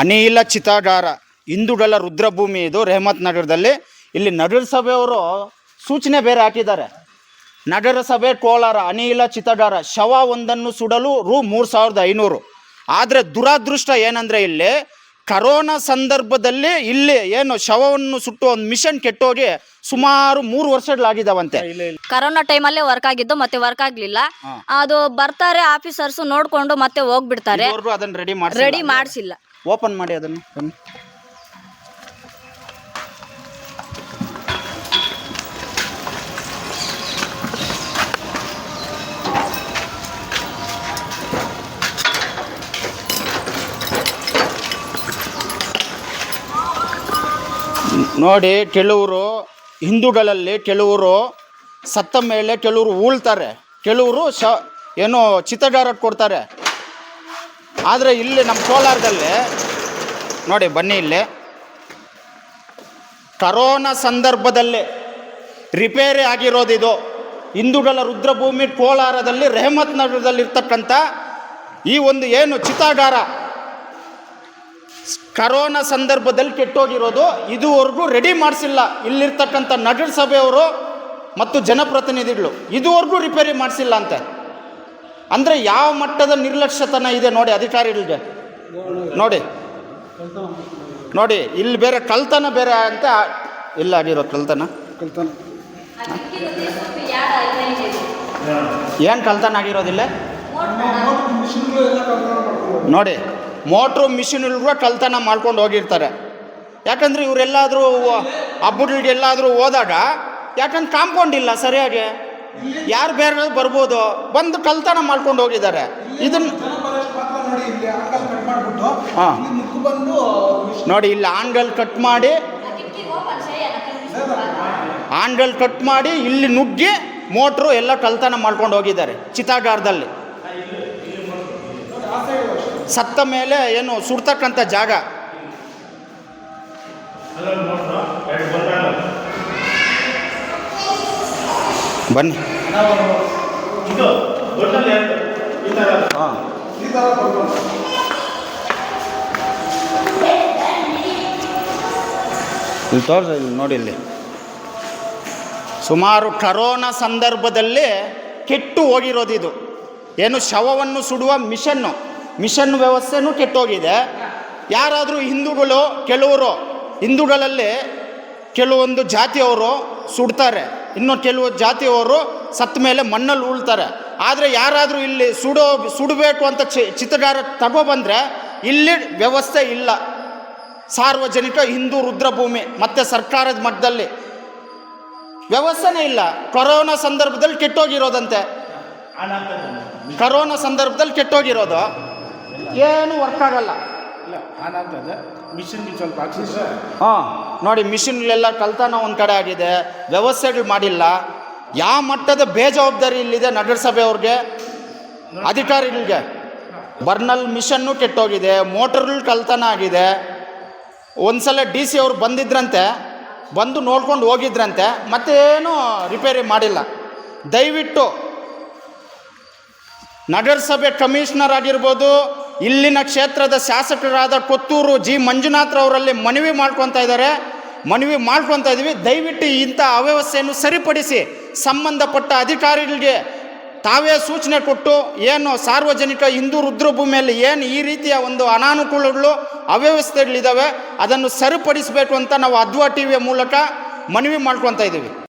ಅನಿಲ ಚಿತಾಗಾರ ಹಿಂದೂಗಳ ರುದ್ರಭೂಮಿ ಇದು ರೆಹಮತ್ ನಗರದಲ್ಲಿ. ಇಲ್ಲಿ ನಗರಸಭೆಯವರು ಸೂಚನೆ ಬೇರೆ ಹಾಕಿದ್ದಾರೆ. ನಗರಸಭೆ ಕೋಲಾರ ಅನಿಲ ಚಿತಾಗಾರ ಶವ ಒಂದನ್ನು ಸುಡಲು ರೂ 3500. ಆದರೆ ದುರಾದೃಷ್ಟ ಏನಂದರೆ ಇಲ್ಲಿ ಕರೋನಾ ಸಂದರ್ಭದಲ್ಲಿ ಇಲ್ಲಿ ಏನು ಶವವನ್ನು ಸುಟ್ಟು ಒಂದು ಮಿಷನ್ ಕೆಟ್ಟೋಗಿ ಸುಮಾರು 3 ವರ್ಷಗಳಾಗಿದ್ದಾವಂತೆ. ಕರೋನಾ ಟೈಮಲ್ಲೇ ವರ್ಕ್ ಆಗಿದ್ದು ಮತ್ತೆ ವರ್ಕ್ ಆಗ್ಲಿಲ್ಲ. ಅದು ಬರ್ತಾರೆ ಆಫೀಸರ್ಸ್ ನೋಡ್ಕೊಂಡು ಮತ್ತೆ ಹೋಗ್ಬಿಡ್ತಾರೆ. ಅದನ್ನು ರೆಡಿ ಮಾಡಿಸಿಲ್ಲ. ಓಪನ್ ಮಾಡಿ ಅದನ್ನು ಬನ್ನಿ. ನೋಡಿ, ಕೆಲವರು ಹಿಂದೂಗಳಲ್ಲಿ ಕೆಲವರು ಸತ್ತ ಮೇಲೆ ಕೆಲವರು ಉಳ್ತಾರೆ, ಕೆಲವರು ಏನೋ ಚಿತಾಗಾರಕ್ಕೆ ಕೊಡ್ತಾರೆ. ಆದರೆ ಇಲ್ಲಿ ನಮ್ಮ ಕೋಲಾರದಲ್ಲಿ ನೋಡಿ, ಬನ್ನಿ, ಇಲ್ಲಿ ಕರೋನಾ ಸಂದರ್ಭದಲ್ಲಿ ರಿಪೇರಿ ಆಗಿರೋದಿದು. ಹಿಂದೂಗಳ ರುದ್ರಭೂಮಿ ಕೋಲಾರದಲ್ಲಿ ರೆಹಮತ್ ನಗರದಲ್ಲಿರ್ತಕ್ಕಂಥ ಈ ಒಂದು ಏನು ಚಿತಾಗಾರ ಕರೋನಾ ಸಂದರ್ಭದಲ್ಲಿ ಕೆಟ್ಟೋಗಿರೋದು. ಇದುವರೆಗೂ ರೆಡಿ ಮಾಡಿಸಿಲ್ಲ ಇಲ್ಲಿರ್ತಕ್ಕಂಥ ನಗರಸಭೆಯವರು ಮತ್ತು ಜನಪ್ರತಿನಿಧಿಗಳು, ಇದುವರೆಗೂ ರಿಪೇರಿ ಮಾಡಿಸಿಲ್ಲ ಅಂತೆ. ಅಂದರೆ ಯಾವ ಮಟ್ಟದ ನಿರ್ಲಕ್ಷ್ಯತನ ಇದೆ ನೋಡಿ ಅಧಿಕಾರಿಗಳಿಗೆ. ನೋಡಿ ಇಲ್ಲಿ ಬೇರೆ ಕಳ್ತನ ಬೇರೆ ಅಂತ ಇಲ್ಲಾಗಿರೋ ಕಳ್ತನ ಏನು ಕಳ್ತನ ಆಗಿರೋದಿಲ್ಲ ನೋಡಿ. ಮೋಟ್ರು ಮಿಷಿನ್ಗಳು ಕಳ್ತನ ಮಾಡ್ಕೊಂಡು ಹೋಗಿರ್ತಾರೆ. ಯಾಕಂದರೆ ಇವರೆಲ್ಲಾದರೂ ಹಬ್ಬಗಳಿಗೆಲ್ಲಾದರೂ ಹೋದಾಗ, ಯಾಕಂದ್ರೆ ಕಾಂಪೌಂಡ್ ಇಲ್ಲ ಸರಿಯಾಗಿ, ಯಾರು ಬೇರೆ ಬರ್ಬೋದು, ಬಂದು ಕಳ್ತನ ಮಾಡ್ಕೊಂಡು ಹೋಗಿದ್ದಾರೆ. ಇದನ್ನು ಹಾಂ ನೋಡಿ, ಇಲ್ಲಿ ಆನ್ಗಲ್ ಕಟ್ ಮಾಡಿ ಇಲ್ಲಿ ನುಗ್ಗಿ ಮೋಟ್ರು ಎಲ್ಲ ಕಳ್ತನ ಮಾಡ್ಕೊಂಡು ಹೋಗಿದ್ದಾರೆ ಚಿತಾಗಾರದಲ್ಲಿ. ಸತ್ತ ಮೇಲೆ ಏನು ಸುಡ್ತಕ್ಕಂಥ ಜಾಗ. ಬನ್ನಿ, ಇಲ್ಲಿ ತೋರಿಸಿ, ಇಲ್ಲಿ ನೋಡಿ, ಇಲ್ಲಿ ಸುಮಾರು ಕರೋನಾ ಸಂದರ್ಭದಲ್ಲಿ ಕೆಟ್ಟು ಹೋಗಿರೋದು. ಇದು ಏನು ಶವವನ್ನು ಸುಡುವ ಮಿಷನ್ ವ್ಯವಸ್ಥೆನೂ ಕೆಟ್ಟೋಗಿದೆ. ಯಾರಾದರೂ ಹಿಂದೂಗಳು, ಕೆಲವರು ಹಿಂದೂಗಳಲ್ಲಿ ಕೆಲವೊಂದು ಜಾತಿಯವರು ಸುಡ್ತಾರೆ, ಇನ್ನು ಕೆಲವು ಜಾತಿಯವರು ಸತ್ತ ಮೇಲೆ ಮಣ್ಣಲ್ಲಿ ಉಳ್ತಾರೆ. ಆದರೆ ಯಾರಾದರೂ ಇಲ್ಲಿ ಸುಡಬೇಕು ಅಂತ ಚಿತಾಗಾರ ತಗೊಬಂದರೆ ಇಲ್ಲಿ ವ್ಯವಸ್ಥೆ ಇಲ್ಲ. ಸಾರ್ವಜನಿಕ ಹಿಂದೂ ರುದ್ರಭೂಮಿ ಮತ್ತು ಸರ್ಕಾರದ ಮಟ್ಟದಲ್ಲಿ ವ್ಯವಸ್ಥೆನೇ ಇಲ್ಲ. ಕರೋನಾ ಸಂದರ್ಭದಲ್ಲಿ ಕೆಟ್ಟೋಗಿರೋದಂತೆ. ಕರೋನಾ ಸಂದರ್ಭದಲ್ಲಿ ಕೆಟ್ಟೋಗಿರೋದು ಏನು ವರ್ಕ್ ಆಗಲ್ಲ. ಹಾಂ ನೋಡಿ, ಮಿಷಿನ್ಗಳೆಲ್ಲ ಕಳ್ತನ ಒಂದು ಕಡೆ ಆಗಿದೆ, ವ್ಯವಸ್ಥೆಗಳು ಮಾಡಿಲ್ಲ. ಯಾವ ಮಟ್ಟದ ಬೇಜವಾಬ್ದಾರಿ ಇಲ್ಲಿದೆ ನಗರಸಭೆಯವ್ರಿಗೆ, ಅಧಿಕಾರಿಗಳಿಗೆ. ಬರ್ನಲ್ ಮಿಷನ್ನು ಕೆಟ್ಟೋಗಿದೆ, ಮೋಟರ್ಗಳು ಕಳ್ತನ ಆಗಿದೆ. ಒಂದು ಸಲ DC ಅವ್ರು ಬಂದಿದ್ರಂತೆ, ಬಂದು ನೋಡ್ಕೊಂಡು ಹೋಗಿದ್ರಂತೆ, ಮತ್ತೇನು ರಿಪೇರಿ ಮಾಡಿಲ್ಲ. ದಯವಿಟ್ಟು ನಗರಸಭೆ ಕಮಿಷನರ್ ಆಗಿರ್ಬೋದು, ಇಲ್ಲಿನ ಕ್ಷೇತ್ರದ ಶಾಸಕರಾದ ಕೊತ್ತೂರು G. ಮಂಜುನಾಥ್ರವರಲ್ಲಿ ಮನವಿ ಮಾಡ್ಕೊತಾ ಇದ್ದೀವಿ. ದಯವಿಟ್ಟು ಇಂಥ ಅವ್ಯವಸ್ಥೆಯನ್ನು ಸರಿಪಡಿಸಿ ಸಂಬಂಧಪಟ್ಟ ಅಧಿಕಾರಿಗಳಿಗೆ ತಾವೇ ಸೂಚನೆ ಕೊಟ್ಟು, ಏನು ಸಾರ್ವಜನಿಕ ಹಿಂದೂ ರುದ್ರಭೂಮಿಯಲ್ಲಿ ಏನು ಈ ರೀತಿಯ ಒಂದು ಅನಾನುಕೂಲಗಳು ಅವ್ಯವಸ್ಥೆಗಳಿದ್ದಾವೆ ಅದನ್ನು ಸರಿಪಡಿಸಬೇಕು ಅಂತ ನಾವು ಅದ್ವಾ ಟಿವಿಯ ಮೂಲಕ ಮನವಿ ಮಾಡ್ಕೊತಾ ಇದ್ದೀವಿ.